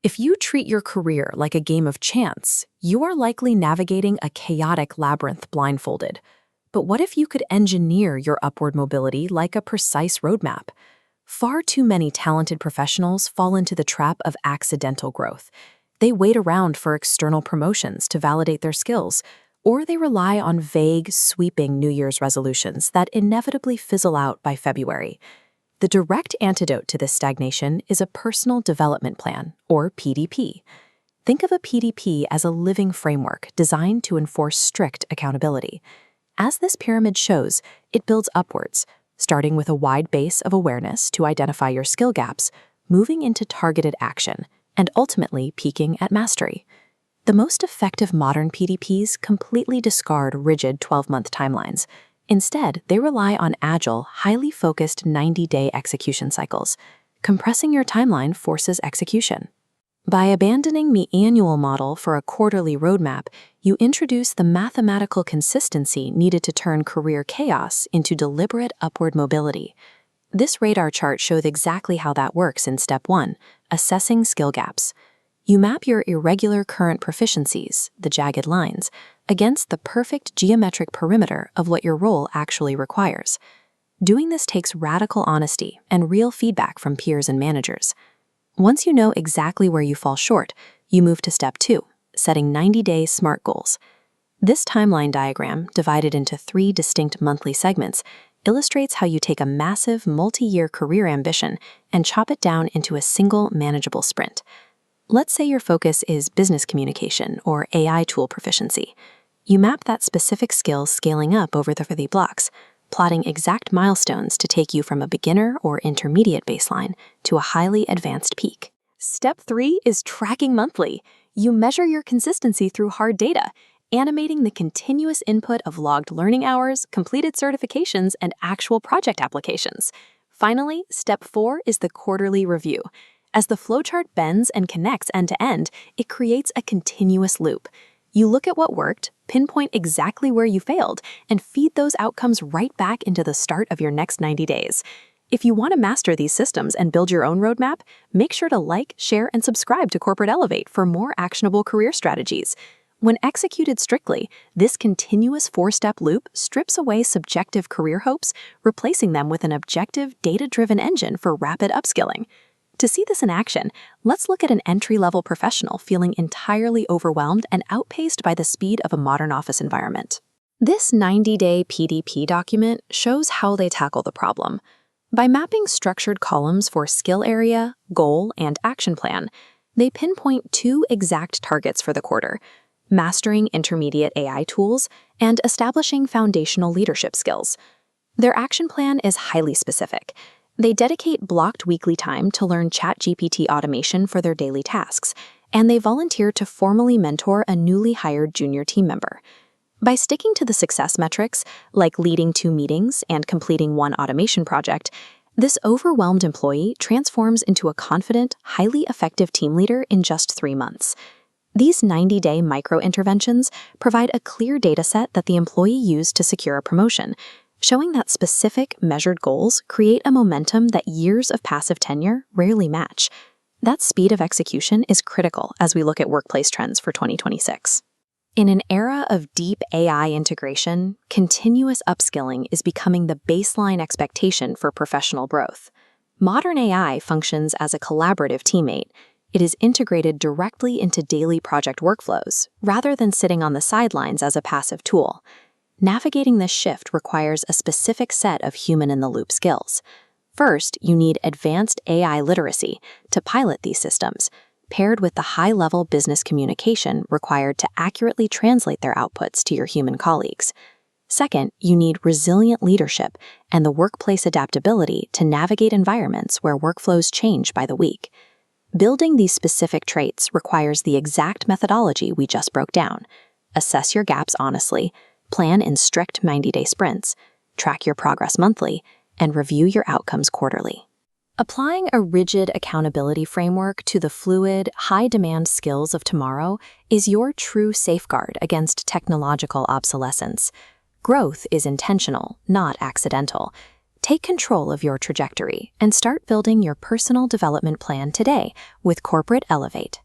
If you treat your career like a game of chance, you are likely navigating a chaotic labyrinth blindfolded. But what if you could engineer your upward mobility like a precise roadmap? Far too many talented professionals fall into the trap of accidental growth. They wait around for external promotions to validate their skills, or they rely on vague, sweeping New Year's resolutions that inevitably fizzle out by February. The direct antidote to this stagnation is a personal development plan, or PDP. Think of a PDP as a living framework designed to enforce strict accountability. As this pyramid shows, it builds upwards, starting with a wide base of awareness to identify your skill gaps, moving into targeted action, and ultimately peaking at mastery. The most effective modern PDPs completely discard rigid 12-month timelines. Instead, they rely on agile, highly focused 90-day execution cycles. Compressing your timeline forces execution. By abandoning the annual model for a quarterly roadmap, you introduce the mathematical consistency needed to turn career chaos into deliberate upward mobility. This radar chart shows exactly how that works in Step 1, assessing skill gaps. You map your irregular current proficiencies, the jagged lines, against the perfect geometric perimeter of what your role actually requires. Doing this takes radical honesty and real feedback from peers and managers. Once you know exactly where you fall short, you move to Step 2, setting 90-day SMART goals. This timeline diagram, divided into 3 distinct monthly segments, illustrates how you take a massive multi-year career ambition and chop it down into a single manageable sprint. Let's say your focus is business communication or AI tool proficiency. You map that specific skill scaling up over the 30 blocks, plotting exact milestones to take you from a beginner or intermediate baseline to a highly advanced peak. Step 3 is tracking monthly. You measure your consistency through hard data, animating the continuous input of logged learning hours, completed certifications, and actual project applications. Finally, Step 4 is the quarterly review. As the flowchart bends and connects end to end, it creates a continuous loop. You look at what worked, pinpoint exactly where you failed, and feed those outcomes right back into the start of your next 90 days. If you want to master these systems and build your own roadmap, make sure to like, share, and subscribe to Corporate Elevate for more actionable career strategies. When executed strictly, this continuous 4-step loop strips away subjective career hopes, replacing them with an objective, data-driven engine for rapid upskilling. To see this in action, let's look at an entry-level professional feeling entirely overwhelmed and outpaced by the speed of a modern office environment. This 90-day PDP document shows how they tackle the problem. By mapping structured columns for skill area, goal, and action plan, they pinpoint 2 exact targets for the quarter: mastering intermediate AI tools and establishing foundational leadership skills. Their action plan is highly specific. They dedicate blocked weekly time to learn ChatGPT automation for their daily tasks, and they volunteer to formally mentor a newly hired junior team member. By sticking to the success metrics, like leading 2 meetings and completing 1 automation project, this overwhelmed employee transforms into a confident, highly effective team leader in just 3 months. These 90-day micro-interventions provide a clear dataset that the employee used to secure a promotion, showing that specific, measured goals create a momentum that years of passive tenure rarely match. That speed of execution is critical as we look at workplace trends for 2026. In an era of deep AI integration, continuous upskilling is becoming the baseline expectation for professional growth. Modern AI functions as a collaborative teammate. It is integrated directly into daily project workflows, rather than sitting on the sidelines as a passive tool. Navigating this shift requires a specific set of human-in-the-loop skills. First, you need advanced AI literacy to pilot these systems, paired with the high-level business communication required to accurately translate their outputs to your human colleagues. Second, you need resilient leadership and the workplace adaptability to navigate environments where workflows change by the week. Building these specific traits requires the exact methodology we just broke down. Assess your gaps honestly, plan in strict 90-day sprints, track your progress monthly, and review your outcomes quarterly. Applying a rigid accountability framework to the fluid, high-demand skills of tomorrow is your true safeguard against technological obsolescence. Growth is intentional, not accidental. Take control of your trajectory and start building your personal development plan today with Corporate Elevate.